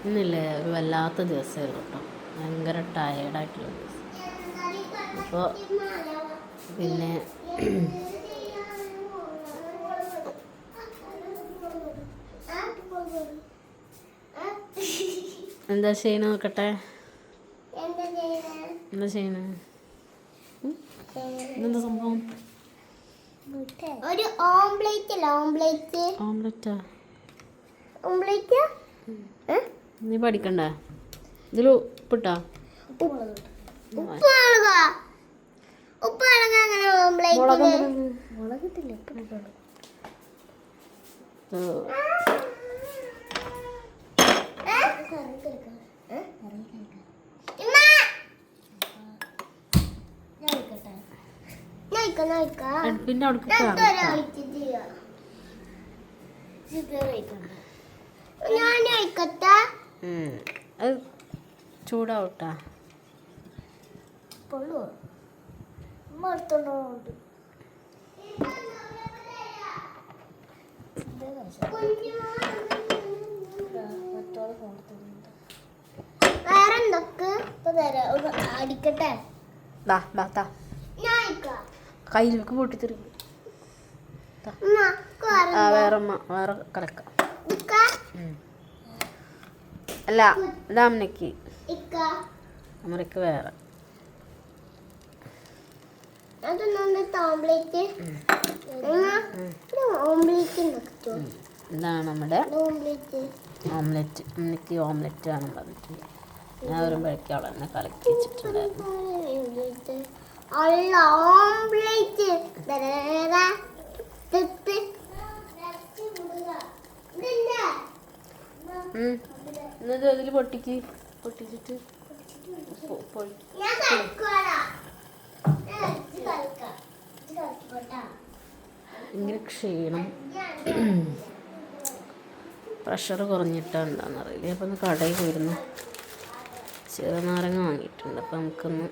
ഇന്നില്ലേ ഒരു വല്ലാത്ത ദിവസമായിരുന്നു കേട്ടോ. ഭയങ്കര ടയേർഡായിട്ടുള്ള ദിവസം. അപ്പോൾ പിന്നെ എന്താ ചെയ്യണ നോക്കട്ടെ. എന്താ ചെയ്യണ? എന്താ സംഭവം? ഒരു ഓംലെറ്റ് അല്ല, ഓംലെറ്റ്. ഓംലെറ്റാ? ഓംലെറ്റ് നീ പഠിക്കണ്ട. ഇതിൽ ഉപ്പിട്ടാ? അങ്ങനെ ഓംലെറ്റ് മുളകിട്ടില്ല. അടുപ്പിൻ്റെ അവിടേക്ക് അത് ചൂടാവട്ടാ. വേറെന്തൊക്കെ അടിക്കട്ടെ. കയ്യിലേക്ക് പൊട്ടിത്തെറി. വേറെ കലക്കാം. അല്ല ഇതാമനക്ക് അമ്മക്ക് വേറെ. ഇതാണ് നമ്മുടെ ഓംലെറ്റ്. അമ്മക്ക് ഓംലെറ്റ് ആണ് പറഞ്ഞിട്ടുണ്ട്. ഞാൻ വരുമ്പോഴേക്കും അവൾ എന്നെ കലക്കി വെച്ചിട്ടുണ്ടായിരുന്നു. എന്നിട്ട് അതിൽ പൊട്ടിച്ചിട്ട് ഭയങ്കര ക്ഷീണം, പ്രഷർ കുറഞ്ഞിട്ടാ എന്താണെന്നറിയില്ല. അപ്പം ഒന്ന് കടയിൽ പോയിരുന്നു, ചെറുനാരങ്ങ വാങ്ങിയിട്ടുണ്ട്. അപ്പം നമുക്കൊന്ന്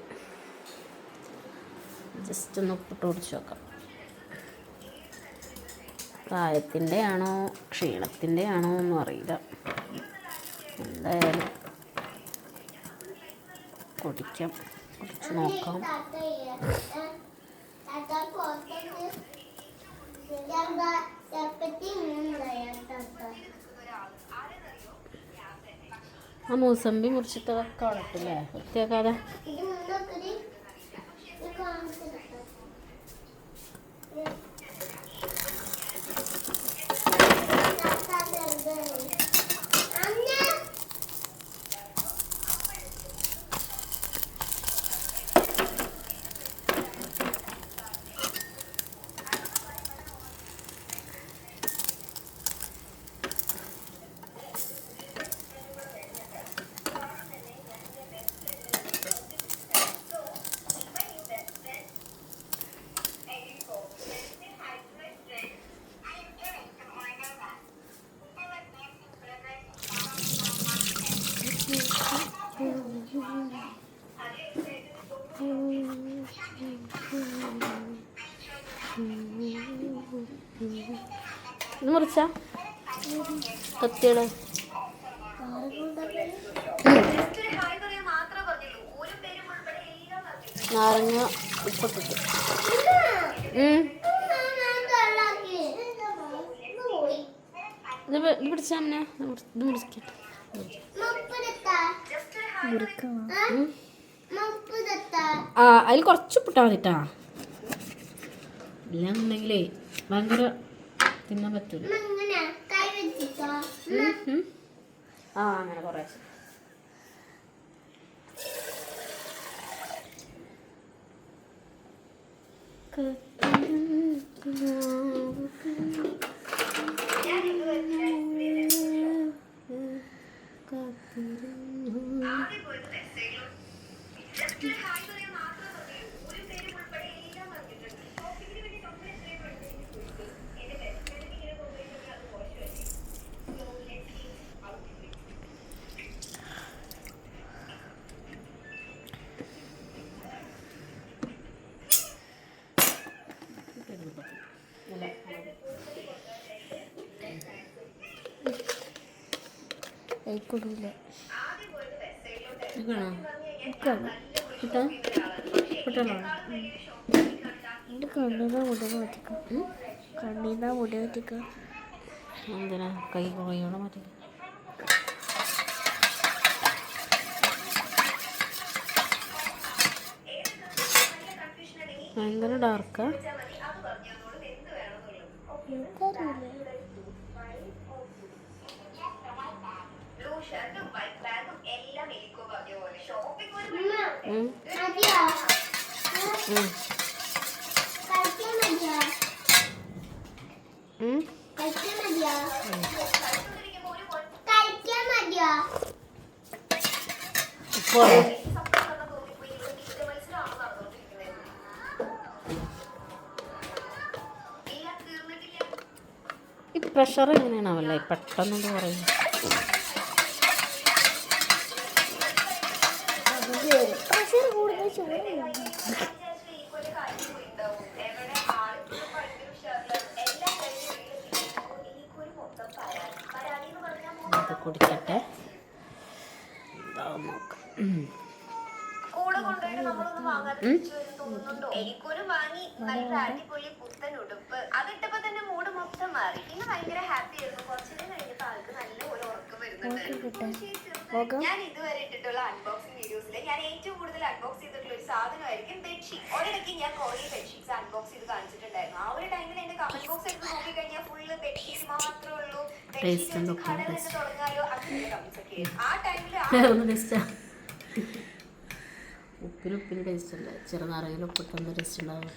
ജസ്റ്റ് ഒന്ന് ഉപ്പിട്ട് കുടിച്ച് നോക്കാം. പ്രായത്തിൻ്റെ ആണോ ക്ഷീണത്തിൻ്റെ ആണോ ഒന്നും അറിയില്ല. എന്തായാലും കുടിച്ച് നോക്കാം. ആ മൂസമ്പി മുറിച്ചിട്ടതൊക്കെ വളർത്തില്ലേ, വൃത്തിയാക്കാതെ. ഇത് മുറിച്ച കത്തിയുടെ നാരങ്ങ ഉപ്പിട്ടിട്ട് ഇത് പിടിച്ചാ ഇത് മുറിക്കട്ടെ. അതിൽ കുറച്ച് ഉപ്പിട്ടാ മതിട്ടാ. ഇല്ലാന്നുണ്ടെങ്കിലേ ഭയങ്കര തിന്നാൻ പറ്റൂല. അങ്ങനെ കുറേ കൈക്കൊടൂല ഇതാണോ? എനിക്കാണ് കിട്ടാ കിട്ടണോ? എൻ്റെ കണ്ണീന്നാ മുടി മാറ്റിക്കാം കണ്ണീന്നാ മുടി മാറ്റിക്കാം എന്തിനാ കൈയോടെ മതി. ഭയങ്കര ഡാർക്കാ. എനിക്കറിയില്ല ഉം. ഉം. ഉം. ഇപ്പോൾ ഈ പ്രഷർ എങ്ങനെയാണാവല്ലേ പെട്ടെന്ന് പറയും. പ്രഷർ കൂടുതൽ ചോറ് ഇത് കുടിക്കട്ടെ. ഇതാവും നോക്കാം. എനിക്കൊരു വാങ്ങി നല്ല അടിപൊളി പുത്തൻ ഉടുപ്പ് അതിട്ടപ്പോ തന്നെ മൂഡ് മൊത്തം മാറി. ഇന്ന് ഭയങ്കര ഹാപ്പി ആയിരുന്നു. കുറച്ചുകൂടി കഴിഞ്ഞപ്പോ ആൾക്ക് നല്ല ഒരു ഉറക്കം വരുന്നുണ്ട്. ഞാൻ ഇതുവരെ ഇട്ടിട്ടുള്ള അൺബോക്സിംഗ് വീഡിയോസിൽ ഞാൻ ഏറ്റവും കൂടുതൽ അൺബോക്സ് ചെയ്തിട്ടുള്ള ഒരു സാധനമായിരിക്കും ബെഡ്ഷീറ്റ്. ഒരിടയ്ക്ക് ഞാൻ കുറേ ബെഡ്ഷീറ്റ്സ് അൺബോക്സ് ചെയ്ത് കാണിച്ചിട്ടുണ്ടായിരുന്നു. ആ ഒരു ടൈമിൽ എന്റെ കമന്റ് ബോക്സ് എടുത്ത് നോക്കിക്കഴിഞ്ഞാൽ ഫുള്ള് ബെഡ്ഷീറ്റ് മാത്രമേ ഉള്ളൂ. ബെഡ്ഷീറ്റ് കട തന്നെ തുടങ്ങാലോ അങ്ങനെ കമന്റ്സ് ഒക്കെ ആയിരുന്നു. ആ ടൈമിൽ ഉപ്പിന് ടേസ്റ്റ് അല്ല, ചെറുനാരകയിൽ ഉപ്പിട്ടൊന്നും ടേസ്റ്റ് ഉണ്ടാവും.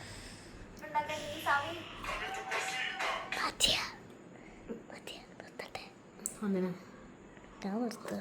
മതിയാ നിർത്തട്ടെ അങ്ങനെ ഞാൻ നിർത്തുക